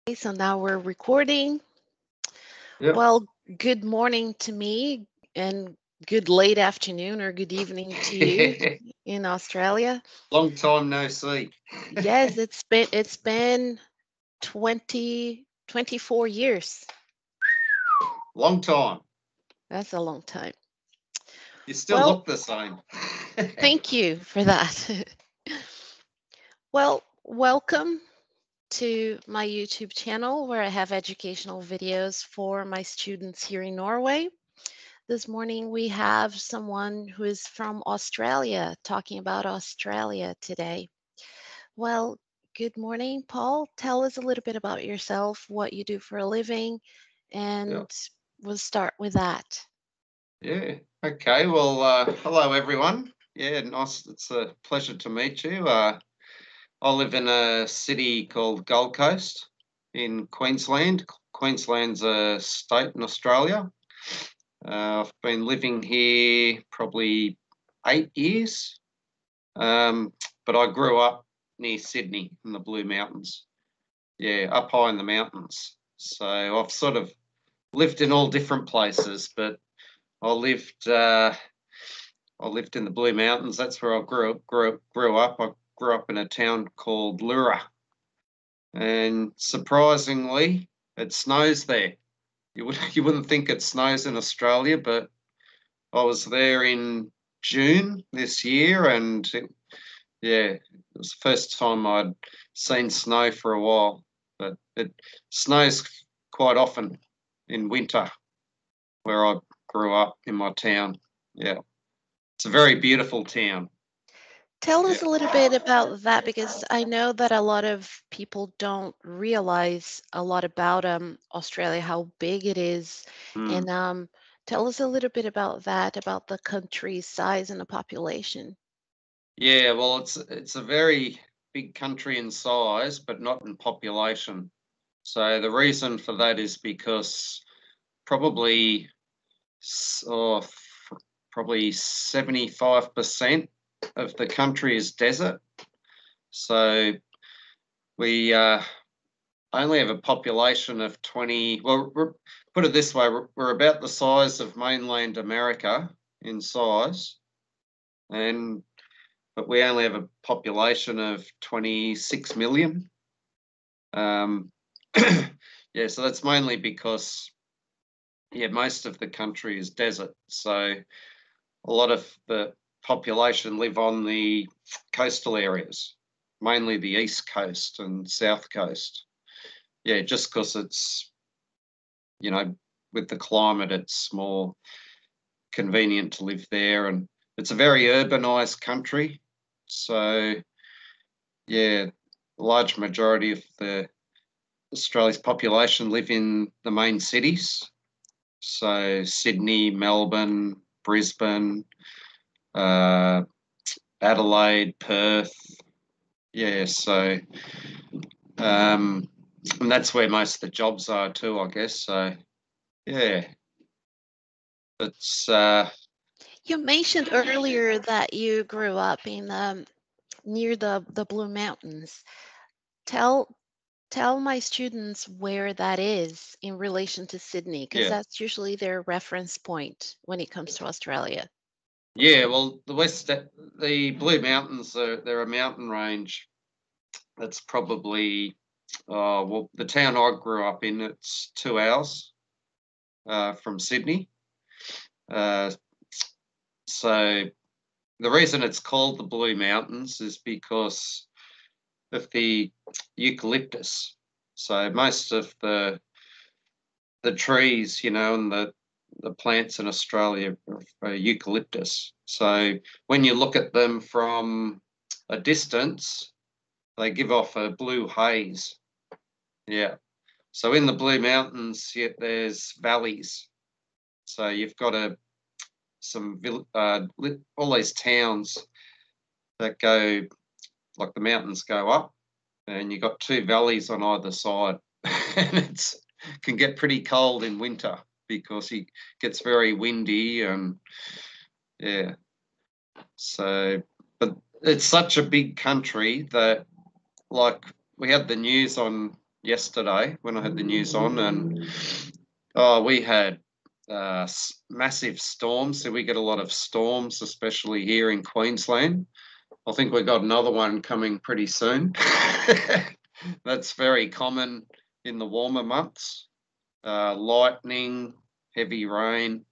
So now we're recording. Yep. Well, good morning to me and good late afternoon or good evening to you in Australia. Long time no see. Yes, it's been 24 years. Long time. That's a long time. You still Well, look the same. thank you for that. Well, welcome to my YouTube channel where I have educational videos for my students here in Norway. This morning, we have someone who is from Australia talking about Australia today. Well, good morning, Paul. Tell us a little bit about yourself, what you do for a living, Yeah. and we'll start with that. Yeah. Okay. Well, hello everyone. Yeah, nice. It's a pleasure to meet you. I live in a city called Gold Coast in Queensland. Queensland's a state in Australia. I've been living here probably 8 years. But I grew up near Sydney in the Blue Mountains. Yeah, up high in the mountains. So I've sort of lived in all different places, but I lived uh, I lived in the Blue Mountains. That's where I grew up. I grew up in a town called Lura, and surprisingly, it snows there. You wouldn't think it snows in Australia, but I was there in June this year, and yeah, it was the first time I'd seen snow for a while. But it snows quite often in winter where I grew up in my town. Yeah, it's a very beautiful town. Tell Yeah. us a little bit about that because I know that a lot of people don't realize a lot about Australia, how big it is. Mm. And tell us a little bit about that, about the country's size and the population. Yeah, well, it's a very big country in size, but not in population. So the reason for that is because probably s- oh, f- probably 75% of the country is desert. So we only have a population of 20. Well, put it this way, we're about the size of mainland America in size, and but we only have a population of 26 million. Um, yeah, so that's mainly because yeah, most of the country is desert. So a lot of the population live on the coastal areas, mainly the east coast and south coast. Yeah, just because it's, you know, with the climate, it's more convenient to live there. And it's a very urbanized country. So, yeah, a large majority of the Australia's population live in the main cities. So, Sydney, Melbourne, Brisbane, uh, Adelaide, Perth. Yeah, so, um, and that's where most of the jobs are too, I guess. So, yeah, it's, You mentioned earlier that you grew up in near the Blue Mountains. Tell tell my students where that is in relation to Sydney, because yeah. that's usually their reference point when it comes to Australia. Yeah, well, the Blue Mountains, they're a mountain range that's probably, well, the town I grew up in, it's 2 hours from Sydney. Uh, so the reason it's called the Blue Mountains is because of the eucalyptus. So most of the trees, and the plants in Australia are eucalyptus. So when you look at them from a distance, they give off a blue haze. Yeah. So in the Blue Mountains, yeah, there's valleys. So you've got all these towns that go like the mountains go up, and you've got two valleys on either side, and it's can get pretty cold in winter because it gets very windy and yeah. So, but it's such a big country that like we had the news on yesterday when I had the news on, and we had massive storms. So we get a lot of storms, especially here in Queensland. I think we got another one coming pretty soon. That's very common in the warmer months. Lightning, heavy rain.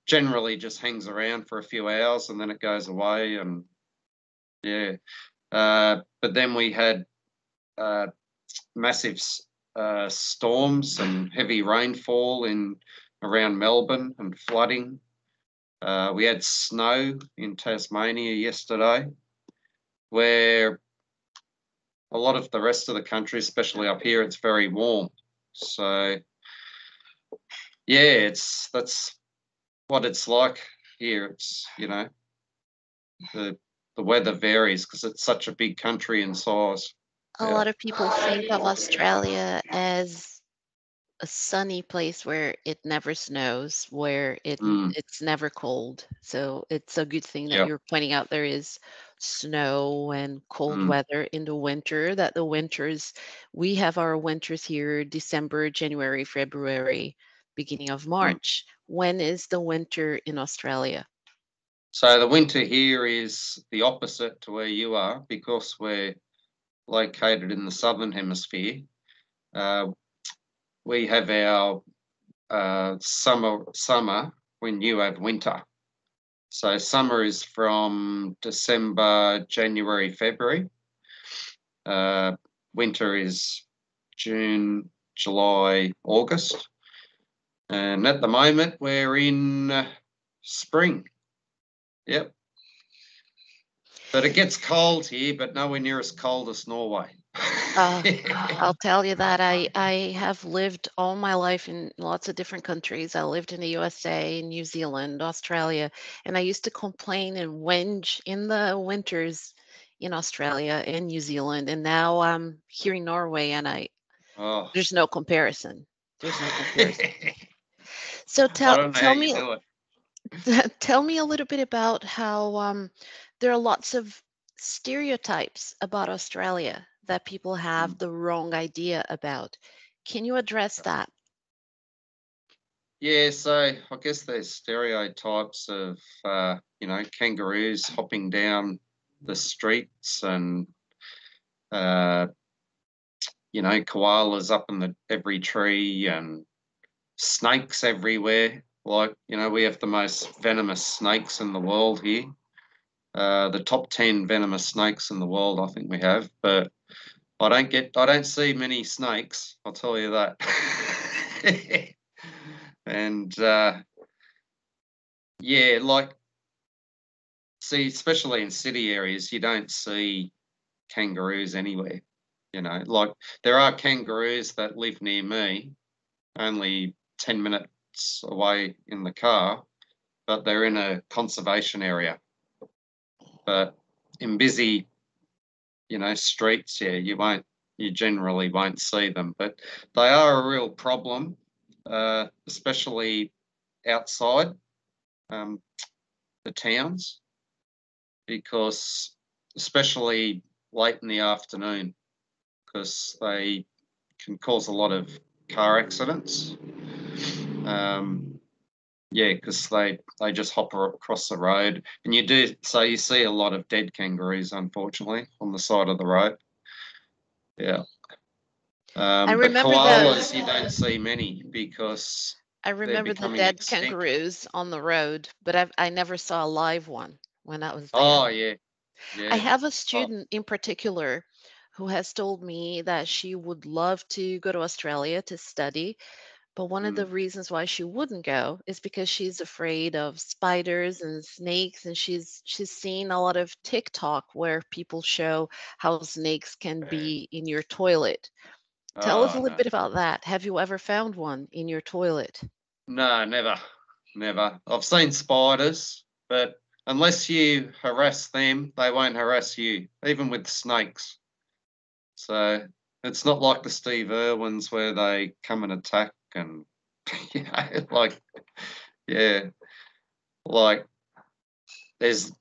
Generally just hangs around for a few hours and then it goes away. And yeah, but then we had massive storms and heavy rainfall in around Melbourne and flooding. We had snow in Tasmania yesterday, where a lot of the rest of the country, especially up here, it's very warm. So yeah, that's what it's like here. It's, you know, the weather varies because it's such a big country in size. A Yeah. lot of people think of Australia as a sunny place where it never snows, where Mm, it's never cold. So it's a good thing that yeah. you're pointing out there is snow and cold Mm, weather in the winter, that the winters, we have our winters here December, January, February, beginning of mm. March. When is the winter in Australia? So the winter here is the opposite to where you are because we're located in the southern hemisphere. Uh, we have our summer when you have winter. So summer is from December, January, February. Uh, Winter is June, July, August. And at the moment, we're in spring. Yep. But it gets cold here, but nowhere near as cold as Norway. Uh, I'll tell you that I have lived all my life in lots of different countries. I lived in the USA, New Zealand, Australia, and I used to complain and whinge in the winters in Australia and New Zealand. And now I'm here in Norway, and Oh. there's no comparison. There's no comparison. So I don't know how tell you me do it. tell me a little bit about how there are lots of stereotypes about Australia that people have Mm. the wrong idea about. Can you address that? Yeah, so I guess there's stereotypes of kangaroos hopping down the streets and uh, koalas up in every tree and snakes everywhere. Like, we have the most venomous snakes in the world here. The top 10 venomous snakes in the world, I think we have, but I don't see many snakes, I'll tell you that. And yeah, like, see, especially in city areas, you don't see kangaroos anywhere. Like there are kangaroos that live near me, only 10 minutes away in the car, but they're in a conservation area. But in busy, streets, yeah, you generally won't see them. But they are a real problem, especially outside um, the towns, because especially late in the afternoon, because they can cause a lot of car accidents. Yeah, because they just hop across the road, and you see a lot of dead kangaroos, unfortunately, on the side of the road. Yeah, I but remember the koalas you don't see many because I they're remember the becoming dead extinct. kangaroos on the road, but I never saw a live one when I was there. Oh yeah, I yeah. have a Oh, student in particular who has told me that she would love to go to Australia to study. But one of the mm, reasons why she wouldn't go is because she's afraid of spiders and snakes, and she's seen a lot of TikTok where people show how snakes can be in your toilet. Tell us a oh little no, bit about that. Have you ever found one in your toilet? no, never, never. I've seen spiders, but unless you harass them, they won't harass you, even with snakes. So it's not like the Steve Irwins where they come and attack and like yeah, like there's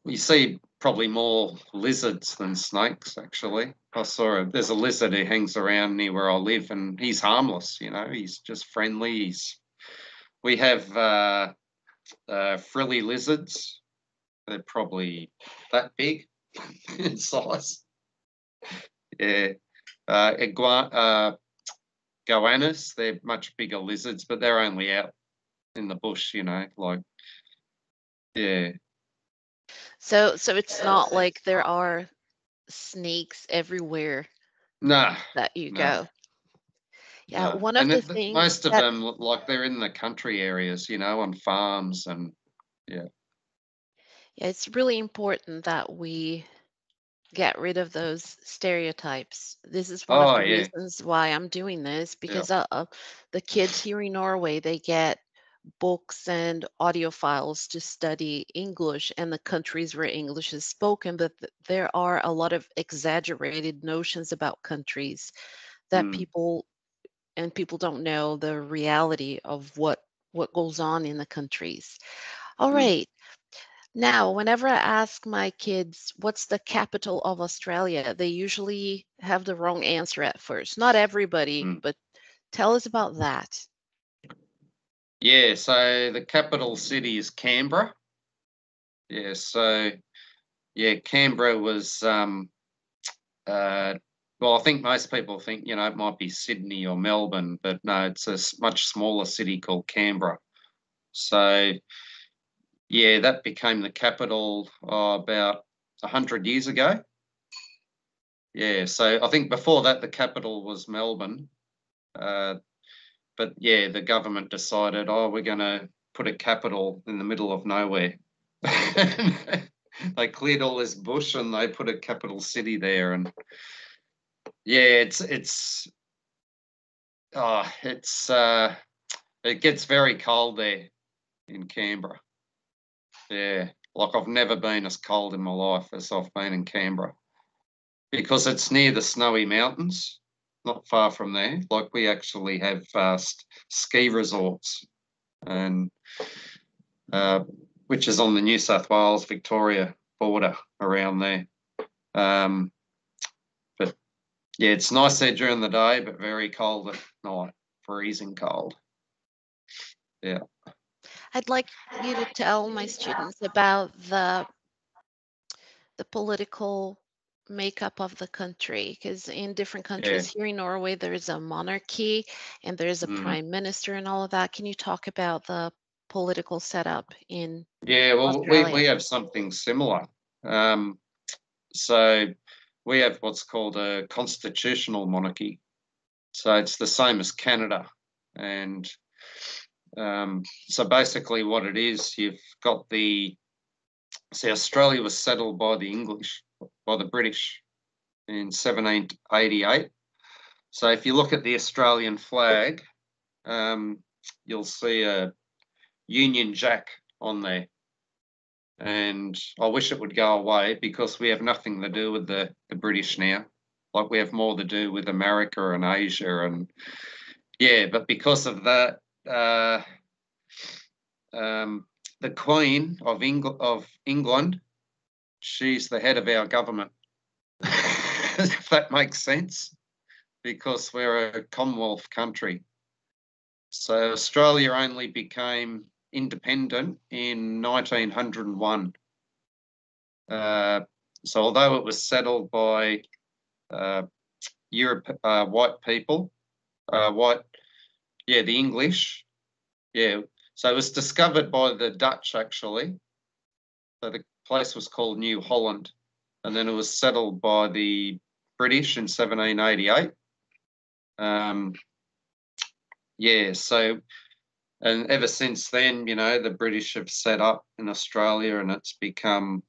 you see probably more lizards than snakes actually. I saw it. There's a lizard who hangs around near where I live, and he's harmless. He's just friendly. We have frilly lizards. They're probably that big in size. Yeah. Goannas, they're much bigger lizards, but they're only out in the bush, yeah. So it's not like there are snakes everywhere No, that you no, go. Yeah, no. one of And the things most of that them look like they're in the country areas, on farms and yeah. yeah, it's really important that we get rid of those stereotypes. This is one of Oh, the yeah, reasons why I'm doing this yeah. because the kids here in Norway, they get books and audio files to study English and the countries where English is spoken, but there are a lot of exaggerated notions about countries that Mm, people don't know the reality of what goes on in the countries. All mm, right. Now, whenever I ask my kids what's the capital of Australia, they usually have the wrong answer at first. Not everybody, mm. but tell us about that. Yeah, so the capital city is Canberra. Yeah, so yeah, Canberra was uh well, I think most people think, it might be Sydney or Melbourne, but no, it's a much smaller city called Canberra. So yeah, that became the capital about 100 years ago. Yeah, so I think before that the capital was Melbourne. Uh, but yeah, the government decided, we're going to put a capital in the middle of nowhere. They cleared all this bush and they put a capital city there. And yeah, it gets very cold there in Canberra. Yeah, like I've never been as cold in my life as I've been in Canberra because it's near the snowy mountains, not far from there. Like we actually have ski resorts and uh, which is on the New South Wales Victoria border around there. Um, but yeah, it's nice there during the day, but very cold at night, freezing cold. Yeah, I'd like you to tell my students about the political makeup of the country because in different yeah. countries here in Norway there's a monarchy and there's a Mm. prime minister and all of that. Can you talk about the political setup in Yeah, well, we Australia? have something similar. Um, so we have what's called a constitutional monarchy. So it's the same as Canada. And so basically, what it is, you've got see, Australia was settled by the English, by the British in 1788. So if you look at the Australian flag, you'll see a Union Jack on there. And I wish it would go away because we have nothing to do with the British now. Like we have more to do with America and Asia. And yeah, but because of that, um, the Queen of England, she's the head of our government. If that makes sense, because we're a Commonwealth country. So Australia only became independent in 1901. So although it was settled by uh, white people, white, yeah, the English, yeah. So it was discovered by the Dutch actually. So the place was called New Holland, and then it was settled by the British in 1788. Um, yeah, so and ever since then, the British have set up in Australia, and it's become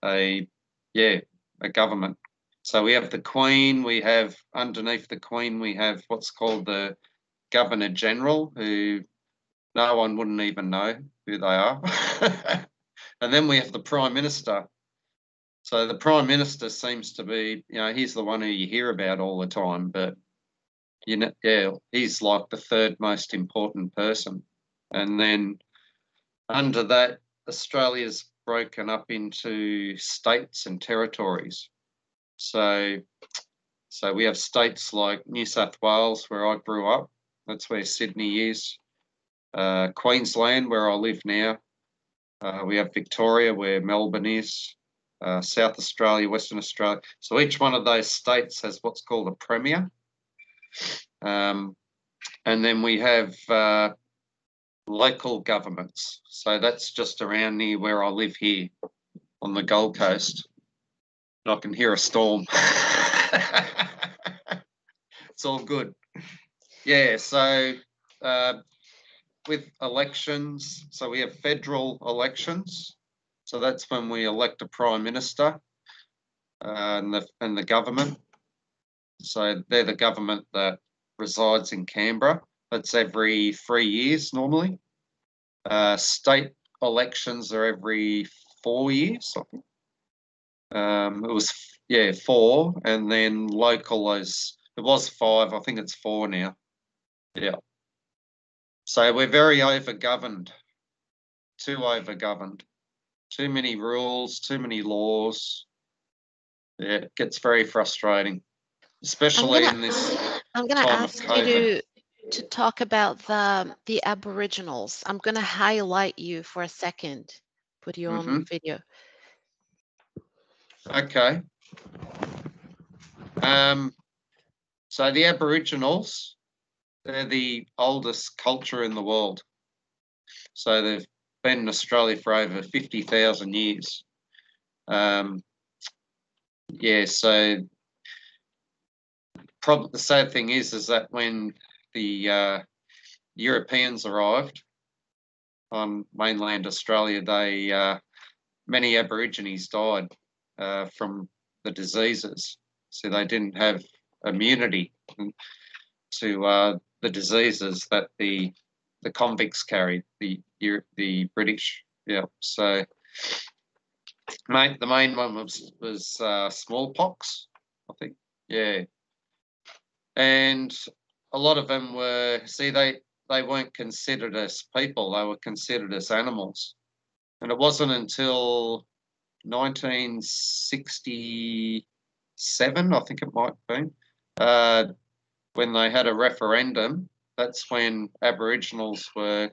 a yeah a government. So we have the Queen. We have underneath the Queen, we have what's called the Governor General, who no one wouldn't even know who they are. And then we have the Prime Minister. So the Prime Minister seems to be, he's the one who you hear about all the time, but yeah, he's like the third most important person. And then under that, Australia's broken up into states and territories. So So we have states like New South Wales, where I grew up. That's where Sydney is. Queensland, where I live now. We have Victoria, where Melbourne is. South Australia, Western Australia. So each one of those states has what's called a premier. And then we have local governments. So that's just around near where I live here on the Gold Coast. And I can hear a storm. It's all good. Yeah, so with elections, so we have federal elections. So that's when we elect a prime minister and the government. So they're the government that resides in Canberra. That's every 3 years normally. State elections are every 4 years, I think. It was 4, and then local it was 5. I think it's 4 now. Yeah. So we're very overgoverned. Too overgoverned. Too many rules, too many laws. Yeah, it gets very frustrating, especially in this I'm gonna time of ask COVID. you to talk about the Aboriginals. I'm gonna highlight you for a second, put you on video. Okay. So the Aboriginals, they're the oldest culture in the world. So they've been in Australia for over 50,000 years. Yeah, so probably the sad thing is that when the Europeans arrived on mainland Australia, many Aborigines died from the diseases. So they didn't have immunity to the diseases that the convicts carried, the British. Yeah. So the main one was smallpox, I think. Yeah. And a lot of them they weren't considered as people, they were considered as animals. And it wasn't until 1967, I think it might have been, when they had a referendum. That's when Aboriginals were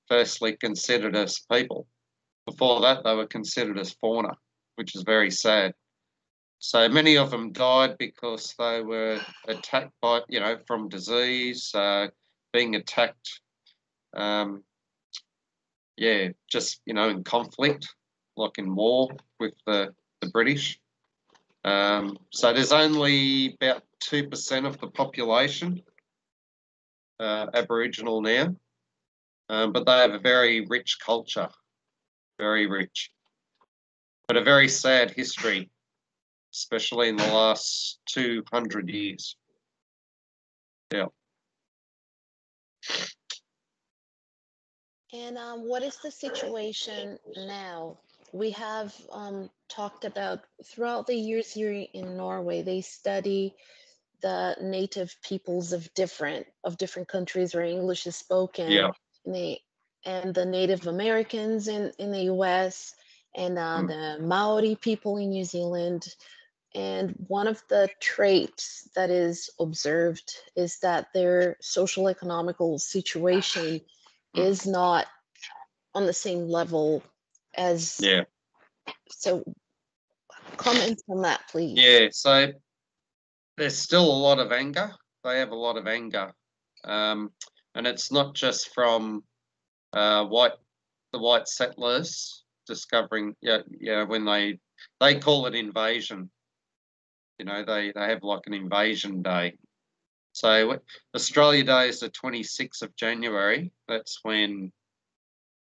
firstly considered as people. Before that, they were considered as fauna, which is very sad. So many of them died because they were attacked by, from disease, being attacked, just, in conflict, like in war with the British. So there's only about 2% of the population Aboriginal now, but they have a very rich culture, very rich, but a very sad history, especially in the last 200 years. Yeah. And what is the situation now? We have talked about throughout the years here in Norway, they study the native peoples of different countries where English is spoken, Yeah. and the Native Americans in the US, and the Maori people in New Zealand. And one of the traits that is observed is that their social economical situation is not on the same level as. Yeah. So comment on that, please. Yeah, so there's still a lot of anger. They have a lot of anger. And it's not just from the white settlers discovering, when they call it invasion. They have like an invasion day. So Australia Day is the 26th of January. That's when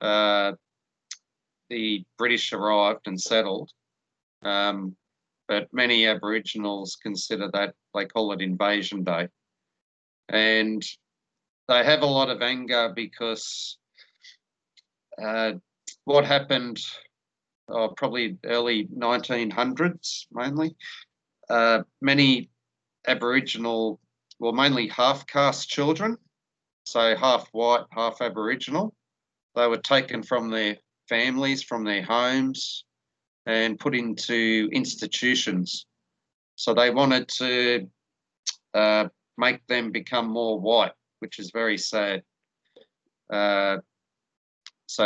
the British arrived and settled. But many Aboriginals consider that, they call it Invasion Day. And they have a lot of anger because what happened probably early 1900s mainly, many Aboriginal, mainly half-caste children, so half white, half Aboriginal, they were taken from their families, from their homes, and put into institutions. So they wanted to make them become more white, which is very sad. So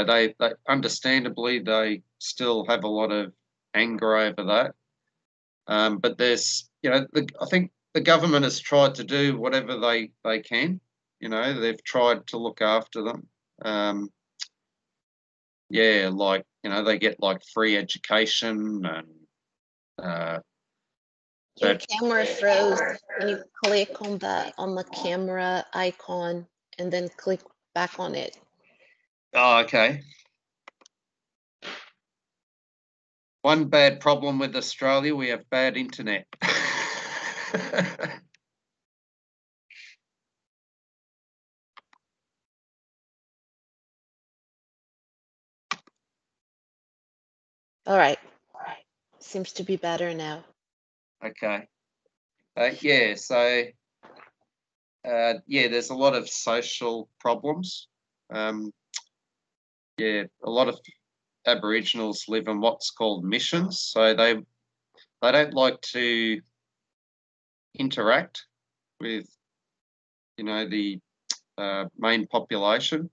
they understandably, they still have a lot of anger over that. But there's, I think the government has tried to do whatever they can. They've tried to look after them. Like, they get like free education and Your but camera froze. Can you click on the camera icon and then click back on it? oh, okay. One bad problem with Australia, we have bad internet. All right. Seems to be better now. Okay. There's a lot of social problems. A lot of Aboriginals live in what's called missions, so they don't like to interact with, the main population,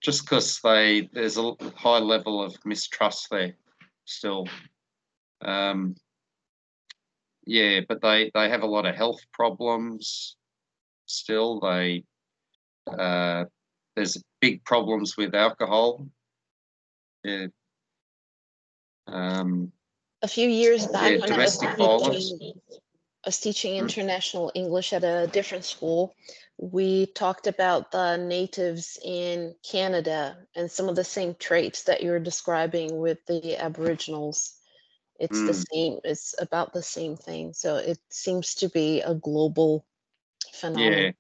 just because there's a high level of mistrust there still. But they have a lot of health problems still. There's big problems with alcohol. Yeah. A few years back, when domestic violence. I was teaching international English at a different school, we talked about the natives in Canada and some of the same traits that you're describing with the Aboriginals. It's the same, it's about the same thing. So it seems to be a global phenomenon. Yeah.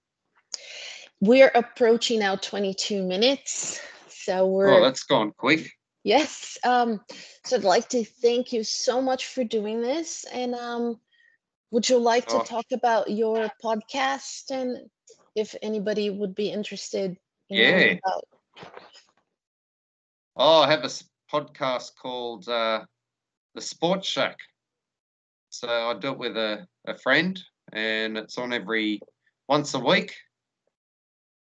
We're approaching now 22 minutes. So Oh, that's gone quick. yes. So I'd like to thank you so much for doing this. And would you like to talk about your podcast and if anybody would be interested in knowing about? Oh, I have a podcast called The Sports Shack. So I do it with a friend, and it's on every once a week.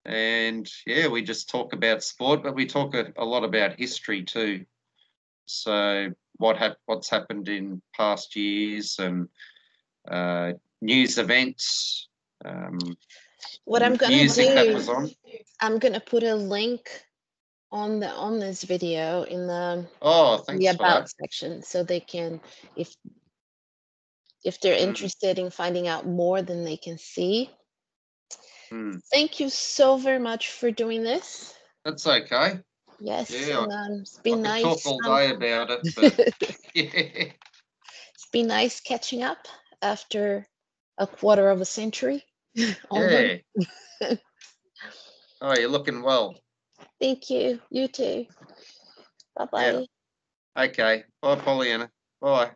And we just talk about sport, but we talk a lot about history too. So what's happened in past years and news events. What I'm gonna music do, that was on. I'm gonna put a link on this video in the Thanks for about that. section, so they can, if they're interested in finding out more, then they can see. Thank you so very much for doing this. That's okay. Yes, Yeah, and it's been I could nice. talk all day about it, but yeah. It's been nice catching up after a quarter of a century. Yeah. Oh, you're looking well. Thank you. You too. Bye-bye. Yeah. Okay. Bye, Pollyanna. Bye.